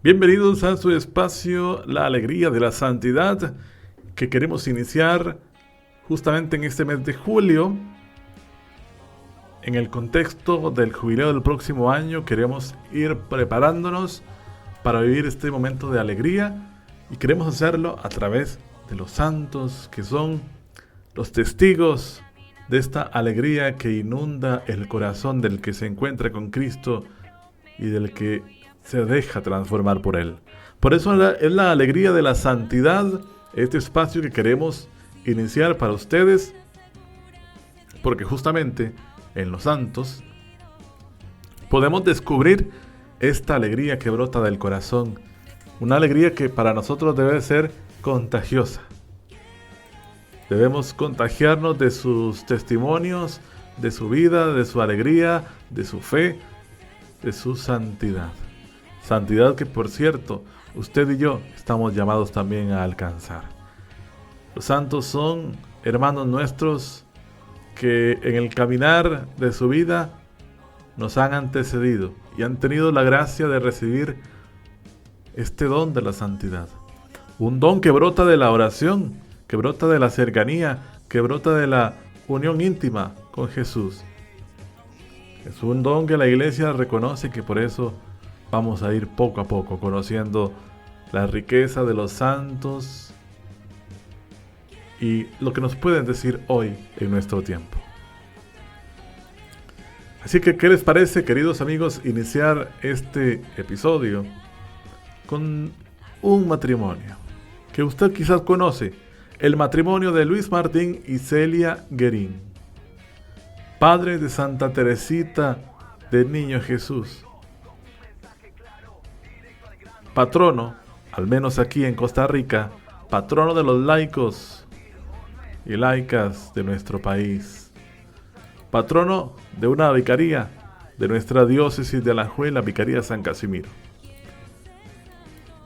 Bienvenidos a su espacio La Alegría de la Santidad, que queremos iniciar justamente en este mes de julio. En el contexto del jubileo del próximo año, queremos ir preparándonos para vivir este momento de alegría y queremos hacerlo a través de los santos, que son los testigos de esta alegría que inunda el corazón del que se encuentra con Cristo y del que se deja transformar por Él. Por eso es la alegría de la santidad, este espacio que queremos iniciar para ustedes, porque justamente en los santos podemos descubrir esta alegría que brota del corazón, una alegría que para nosotros debe ser contagiosa. Debemos contagiarnos de sus testimonios, de su vida, de su alegría, de su fe, de su santidad. Santidad que, por cierto, usted y yo estamos llamados también a alcanzar. Los santos son hermanos nuestros que en el caminar de su vida nos han antecedido y han tenido la gracia de recibir este don de la santidad. Un don que brota de la oración, que brota de la cercanía, que brota de la unión íntima con Jesús. Es un don que la Iglesia reconoce, que por eso vamos a ir poco a poco conociendo la riqueza de los santos y lo que nos pueden decir hoy en nuestro tiempo. Así que, ¿qué les parece, queridos amigos, iniciar este episodio con un matrimonio que usted quizás conoce? El matrimonio de Luis Martín y Celia Guerín, padres de Santa Teresita del Niño Jesús, patrono, al menos aquí en Costa Rica, patrono de los laicos y laicas de nuestro país, patrono de una vicaría de nuestra diócesis de Alajuela, la Vicaría San Casimiro,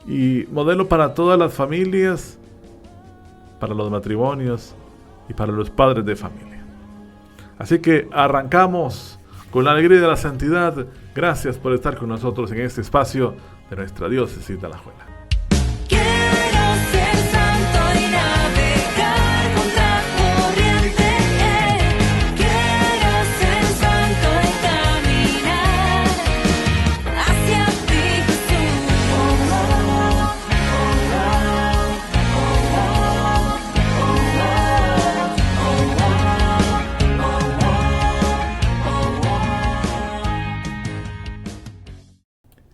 y modelo para todas las familias, para los matrimonios y para los padres de familia. Así que arrancamos con la alegría de la santidad. Gracias por estar con nosotros en este espacio de nuestra diócesis de Alajuela. Quiero ser santo y navegar contra corriente. Quiero ser santo y caminar hacia ti, Jesús.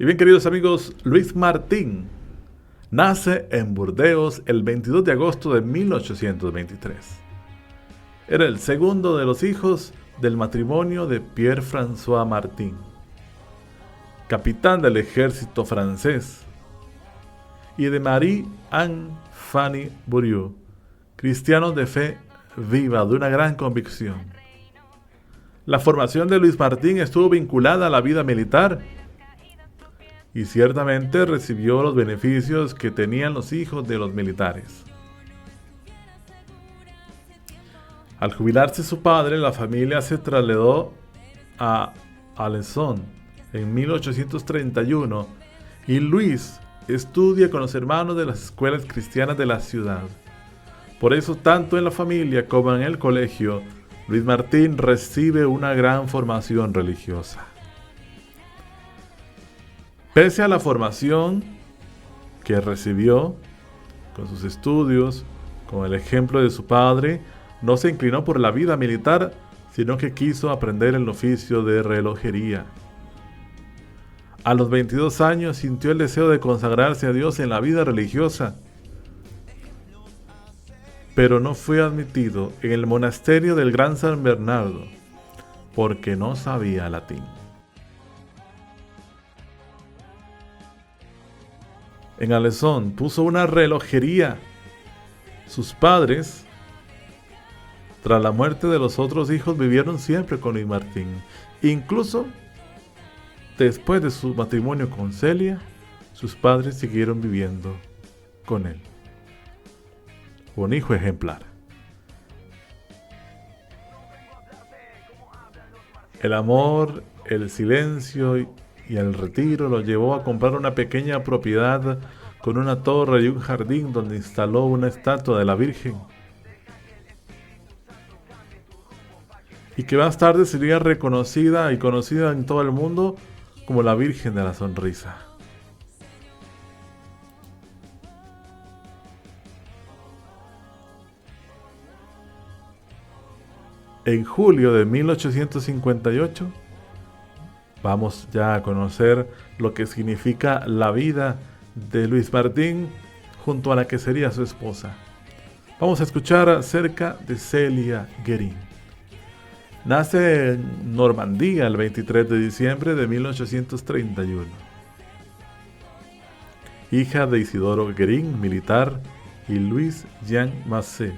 Y bien, queridos amigos, Luis Martín nace en Burdeos el 22 de agosto de 1823. Era el segundo de los hijos del matrimonio de Pierre-François Martin, capitán del ejército francés, y de Marie-Anne Fanny Bourrieu, cristianos de fe viva, de una gran convicción. La formación de Luis Martín estuvo vinculada a la vida militar y ciertamente recibió los beneficios que tenían los hijos de los militares. Al jubilarse su padre, la familia se trasladó a Alençon en 1831 y Luis estudia con los hermanos de las escuelas cristianas de la ciudad. Por eso, tanto en la familia como en el colegio, Luis Martín recibe una gran formación religiosa. Pese a la formación que recibió con sus estudios, con el ejemplo de su padre, no se inclinó por la vida militar, sino que quiso aprender el oficio de relojería. A los 22 años sintió el deseo de consagrarse a Dios en la vida religiosa, pero no fue admitido en el monasterio del Gran San Bernardo porque no sabía latín. En Alençon puso una relojería. Sus padres, tras la muerte de los otros hijos, vivieron siempre con Luis Martín. Incluso después de su matrimonio con Celia, sus padres siguieron viviendo con él. Un hijo ejemplar. El amor, el silencio y el retiro lo llevó a comprar una pequeña propiedad con una torre y un jardín donde instaló una estatua de la Virgen, y que más tarde sería reconocida y conocida en todo el mundo como la Virgen de la Sonrisa. En julio de 1858 vamos ya a conocer lo que significa la vida de Luis Martín junto a la que sería su esposa. Vamos a escuchar acerca de Celia Guerin. Nace en Normandía el 23 de diciembre de 1831. Hija de Isidoro Guerin, militar, y Luis Jean Massé.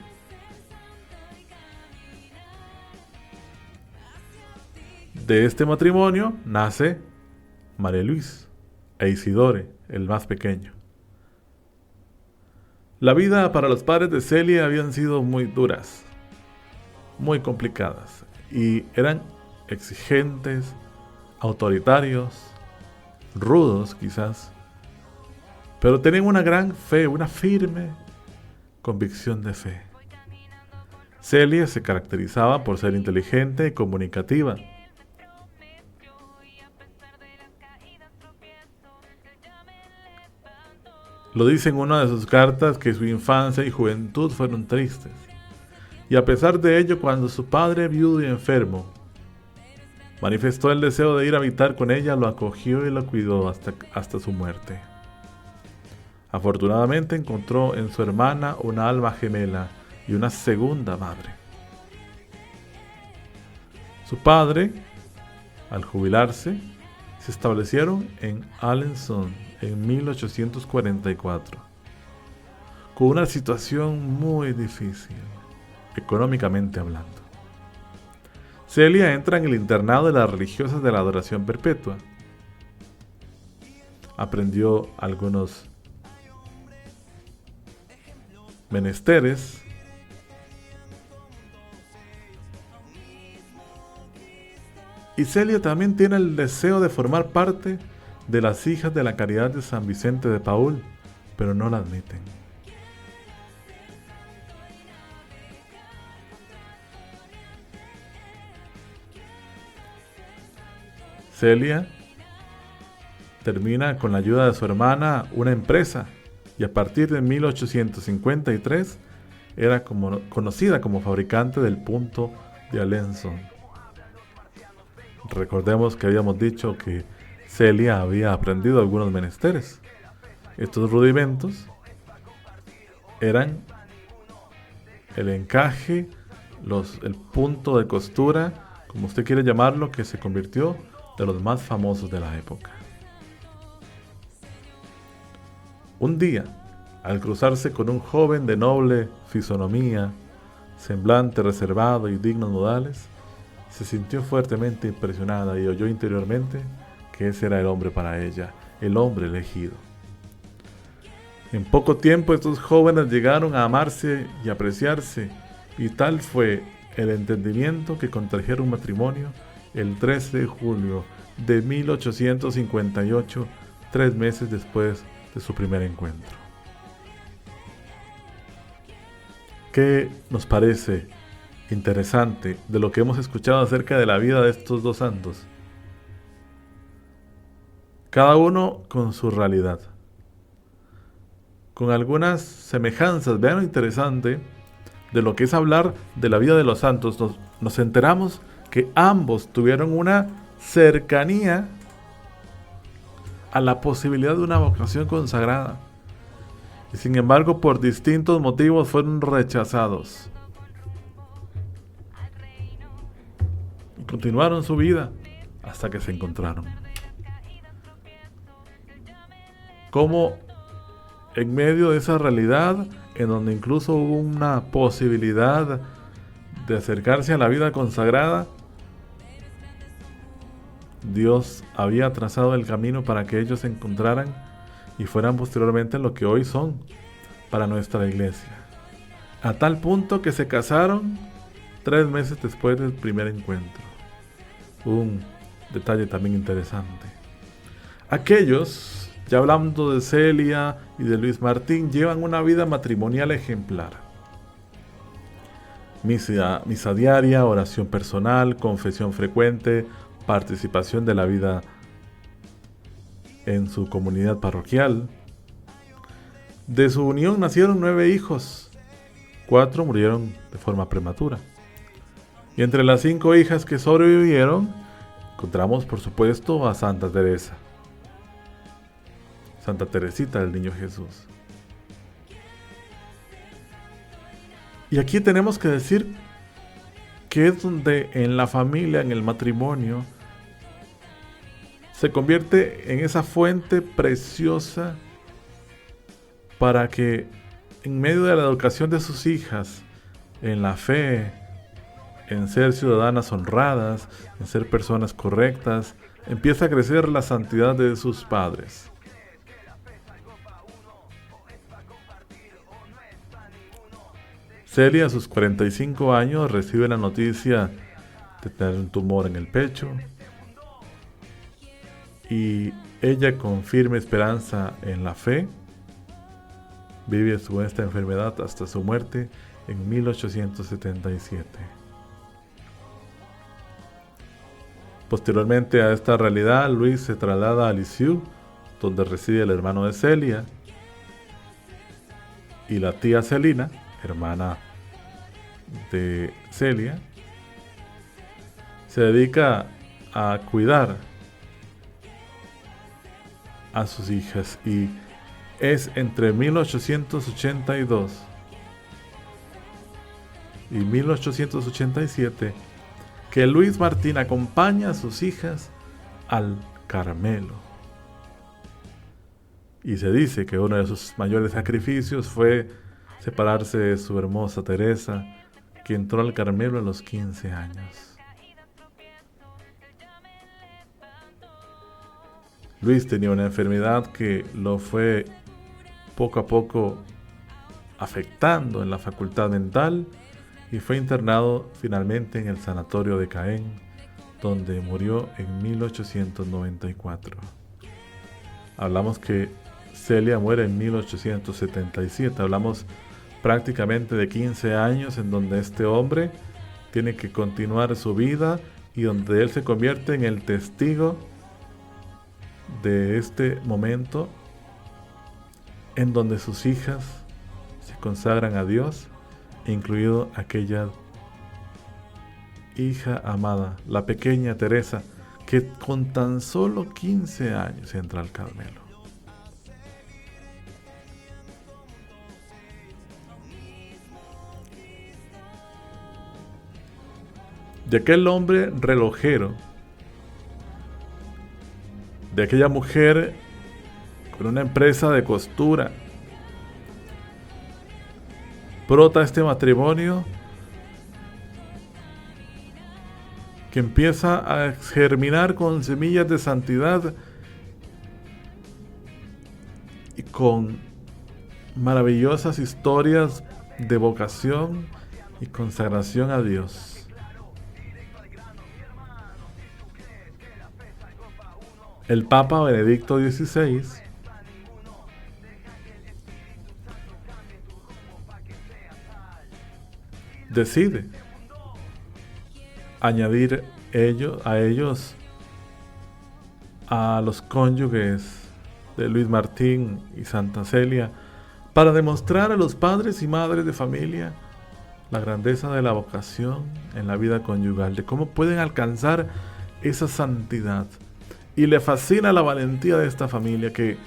De este matrimonio nace María Luis e Isidore, el más pequeño. La vida para los padres de Celia habían sido muy duras, muy complicadas, y eran exigentes, autoritarios, rudos quizás, pero tenían una gran fe, una firme convicción de fe. Celia se caracterizaba por ser inteligente y comunicativa. Lo dice en una de sus cartas que su infancia y juventud fueron tristes. Y a pesar de ello, cuando su padre, viudo y enfermo, manifestó el deseo de ir a habitar con ella, lo acogió y lo cuidó hasta su muerte. Afortunadamente encontró en su hermana una alma gemela y una segunda madre. Su padre, al jubilarse, se establecieron en Alençon en 1844, con una situación muy difícil, económicamente hablando. Celia entra en el internado de las religiosas de la Adoración Perpetua. Aprendió algunos menesteres y Celia también tiene el deseo de formar parte de las hijas de la Caridad de San Vicente de Paúl, pero no la admiten. Celia termina con la ayuda de su hermana una empresa y a partir de 1853 era conocida como fabricante del punto de Alençon. Recordemos que habíamos dicho que Celia había aprendido algunos menesteres. Estos rudimentos eran el encaje, el punto de costura, como usted quiere llamarlo, que se convirtió de los más famosos de la época. Un día, al cruzarse con un joven de noble fisonomía, semblante reservado y dignos modales, se sintió fuertemente impresionada y oyó interiormente que ese era el hombre para ella, el hombre elegido. En poco tiempo estos jóvenes llegaron a amarse y apreciarse, y tal fue el entendimiento que contrajeron matrimonio el 13 de julio de 1858, 3 meses después de su primer encuentro. ¿Qué nos parece interesante de lo que hemos escuchado acerca de la vida de estos dos santos? Cada uno con su realidad, con algunas semejanzas. Vean lo interesante de lo que es hablar de la vida de los santos. Nos enteramos que ambos tuvieron una cercanía a la posibilidad de una vocación consagrada, y sin embargo por distintos motivos fueron rechazados y continuaron su vida hasta que se encontraron. Como en medio de esa realidad, en donde incluso hubo una posibilidad de acercarse a la vida consagrada, Dios había trazado el camino para que ellos se encontraran y fueran posteriormente lo que hoy son para nuestra iglesia. A tal punto que se casaron 3 meses después del primer encuentro. Un detalle también interesante. Aquellos, ya hablando de Celia y de Luis Martín, llevan una vida matrimonial ejemplar. Misa diaria, oración personal, confesión frecuente, participación de la vida en su comunidad parroquial. De su unión nacieron 9 hijos. 4 murieron de forma prematura. Y entre las 5 hijas que sobrevivieron, encontramos por supuesto a Santa Teresa. Santa Teresita del Niño Jesús. Y aquí tenemos que decir que es donde en la familia, en el matrimonio, se convierte en esa fuente preciosa para que en medio de la educación de sus hijas, en la fe, en ser ciudadanas honradas, en ser personas correctas, empieza a crecer la santidad de sus padres. Celia a sus 45 años recibe la noticia de tener un tumor en el pecho y ella, con firme esperanza en la fe, vive con esta enfermedad hasta su muerte en 1877. Posteriormente a esta realidad, Luis se traslada a Lisieux, donde reside el hermano de Celia, y la tía Celina, hermana de Celia, se dedica a cuidar a sus hijas, y es entre 1882 y 1887 que Luis Martín acompaña a sus hijas al Carmelo. Y se dice que uno de sus mayores sacrificios fue separarse de su hermosa Teresa, que entró al Carmelo a los 15 años. Luis tenía una enfermedad que lo fue poco a poco afectando en la facultad mental y fue internado finalmente en el sanatorio de Caen, donde murió en 1894. Hablamos que Celia muere en 1877, hablamos prácticamente de 15 años en donde este hombre tiene que continuar su vida y donde él se convierte en el testigo de este momento en donde sus hijas se consagran a Dios, incluido aquella hija amada, la pequeña Teresa, que con tan solo 15 años entra al Carmelo. De aquel hombre relojero, de aquella mujer con una empresa de costura, brota este matrimonio que empieza a germinar con semillas de santidad y con maravillosas historias de vocación y consagración a Dios. El Papa Benedicto XVI decide añadir a ellos a los cónyuges de Luis Martín y Santa Celia, para demostrar a los padres y madres de familia la grandeza de la vocación en la vida conyugal, de cómo pueden alcanzar esa santidad. Y le fascina la valentía de esta familia que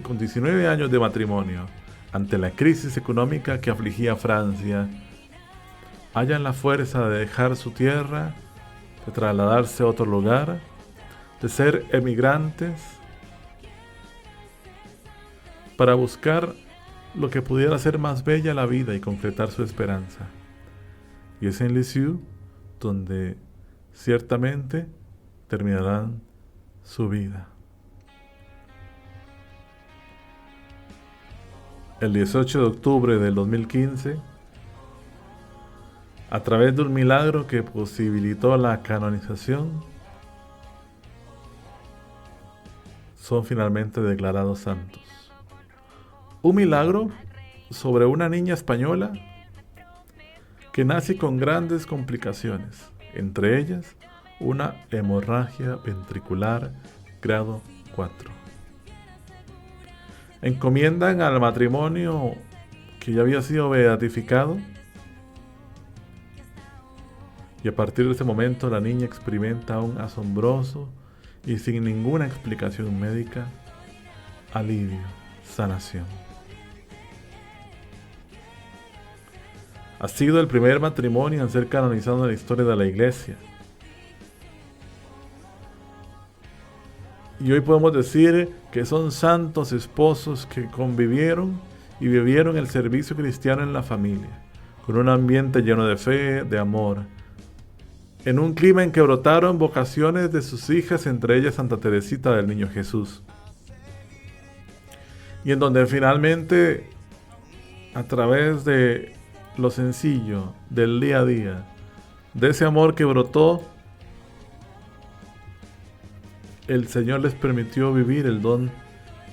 con 19 años de matrimonio, ante la crisis económica que afligía a Francia, hallan la fuerza de dejar su tierra, de trasladarse a otro lugar, de ser emigrantes, para buscar lo que pudiera hacer más bella la vida y concretar su esperanza. Y es en Lisieux donde ciertamente terminarán su vida. El 18 de octubre del 2015, a través de un milagro que posibilitó la canonización, son finalmente declarados santos. Un milagro sobre una niña española que nace con grandes complicaciones, entre ellas una hemorragia ventricular grado 4. Encomiendan al matrimonio que ya había sido beatificado, y a partir de ese momento la niña experimenta un asombroso y sin ninguna explicación médica alivio, sanación. Ha sido el primer matrimonio en ser canonizado en la historia de la Iglesia. Y hoy podemos decir que son santos esposos que convivieron y vivieron el servicio cristiano en la familia, con un ambiente lleno de fe, de amor, en un clima en que brotaron vocaciones de sus hijas, entre ellas Santa Teresita del Niño Jesús, y en donde finalmente, a través de lo sencillo del día a día, de ese amor que brotó, el Señor les permitió vivir el don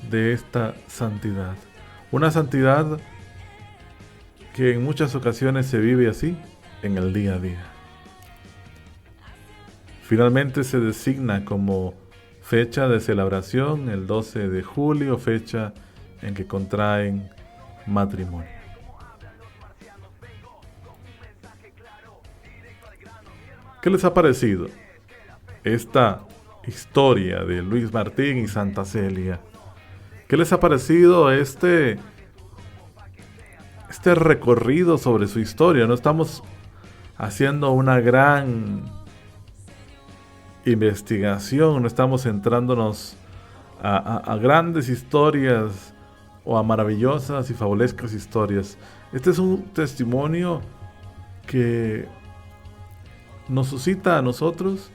de esta santidad. Una santidad que en muchas ocasiones se vive así, en el día a día. Finalmente se designa como fecha de celebración el 12 de julio, fecha en que contraen matrimonio. ¿Qué les ha parecido esta historia de Luis Martín y Santa Celia? ¿Qué les ha parecido este recorrido sobre su historia? No estamos haciendo una gran investigación, no estamos centrándonos a grandes historias o a maravillosas y fabulescas historias. Este es un testimonio que nos suscita a nosotros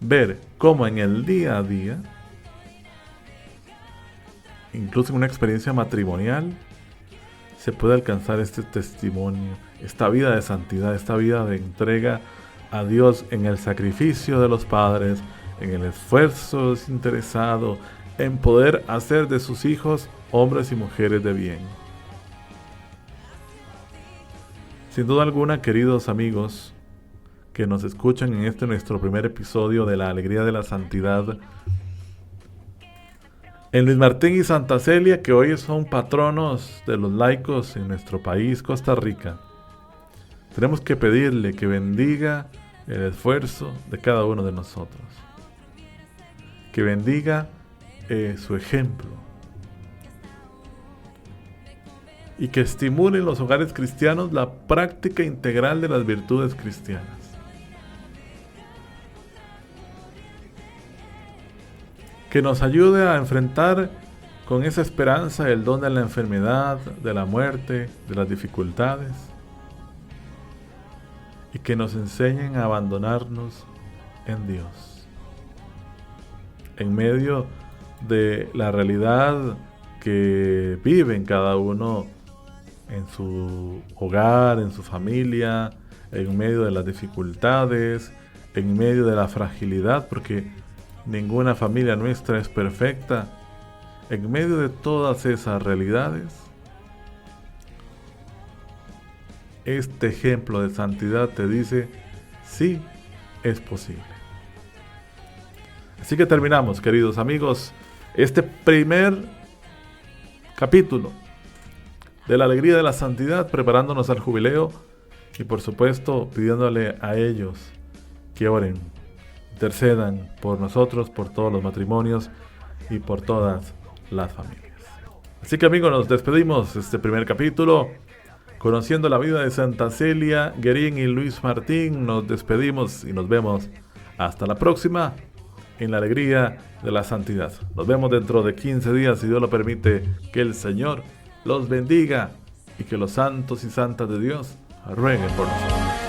ver cómo en el día a día, incluso en una experiencia matrimonial, se puede alcanzar este testimonio, esta vida de santidad, esta vida de entrega a Dios en el sacrificio de los padres, en el esfuerzo desinteresado, en poder hacer de sus hijos hombres y mujeres de bien. Sin duda alguna, queridos amigos que nos escuchan en este nuestro primer episodio de la alegría de la santidad, en Luis Martín y Santa Celia, que hoy son patronos de los laicos en nuestro país, Costa Rica, tenemos que pedirle que bendiga el esfuerzo de cada uno de nosotros, que bendiga su ejemplo y que estimule en los hogares cristianos la práctica integral de las virtudes cristianas. Que nos ayude a enfrentar con esa esperanza el don de la enfermedad, de la muerte, de las dificultades, y que nos enseñen a abandonarnos en Dios. En medio de la realidad que viven cada uno en su hogar, en su familia, en medio de las dificultades, en medio de la fragilidad, porque ninguna familia nuestra es perfecta. En medio de todas esas realidades, este ejemplo de santidad te dice, sí, es posible. Así que terminamos, queridos amigos, este primer capítulo de la alegría de la santidad, preparándonos al jubileo y por supuesto pidiéndole a ellos que oren, intercedan por nosotros, por todos los matrimonios y por todas las familias. Así que amigos, nos despedimos de este primer capítulo, conociendo la vida de Santa Celia Guerín y Luis Martín. Nos despedimos y nos vemos hasta la próxima en la alegría de la santidad. Nos vemos dentro de 15 días, si Dios lo permite. Que el Señor los bendiga y que los santos y santas de Dios rueguen por nosotros.